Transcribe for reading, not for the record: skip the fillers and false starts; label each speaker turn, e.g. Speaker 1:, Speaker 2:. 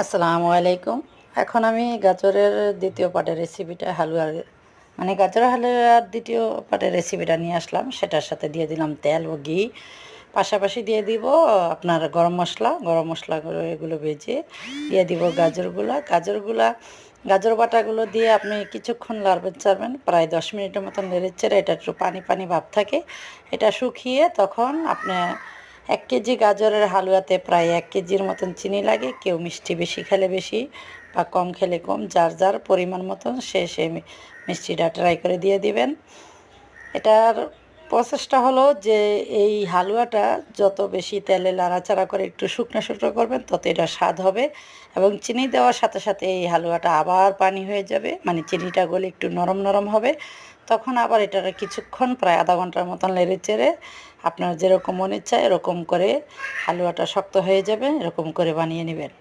Speaker 1: আসসালামু আলাইকুম। এখন আমি গাজরের দ্বিতীয় পার্টের রেসিপিটা হালুয়ার মানে গাজরের হালুয়ার দ্বিতীয় পার্টের রেসিপিটা নিয়ে আসলাম। সেটার সাথে দিয়ে দিলাম তেল ও ঘি। পাশাপাশি দিয়ে দিব আপনার গরম মশলাগুলো এগুলো ভেজে দিয়ে দিব গাজরগুলা গাজর বাটাগুলো দিয়ে আপনি কিছুক্ষণ লাড়বেন চাড়বেন, প্রায় 10 মিনিটের মতন নেড়েচেড়ে এটা একটু পানি পানি ভাব থাকে, এটা শুকিয়ে তখন আপনি 1 কেজি গাজরের হালুয়াতে প্রায় 1 কেজির মতন চিনি লাগে। কেউ মিষ্টি বেশি খেলে বেশি বা কম খেলে কম, যার যার পরিমাণ মতন সে সেই মিষ্টিটা ট্রাই করে দিয়ে দিবেন। এটার প্রসেসটা হলো যে এই হালুয়াটা যত বেশি তেলে নাড়াচাড়া করে একটু শুকনো শুকনো করবেন তত এটা স্বাদ হবে, এবং চিনি দেওয়ার সাথে সাথে এই হালুয়াটা আবার পানি হয়ে যাবে, মানে চিনিটা গলে একটু নরম নরম হবে। তখন আবার এটার কিছুক্ষণ প্রায় আধা ঘন্টার মতন নেড়ে চেড়ে আপনার যেরকম মনে চায় এরকম করে হালুয়াটা শক্ত হয়ে যাবে, এরকম করে বানিয়ে নেবেন।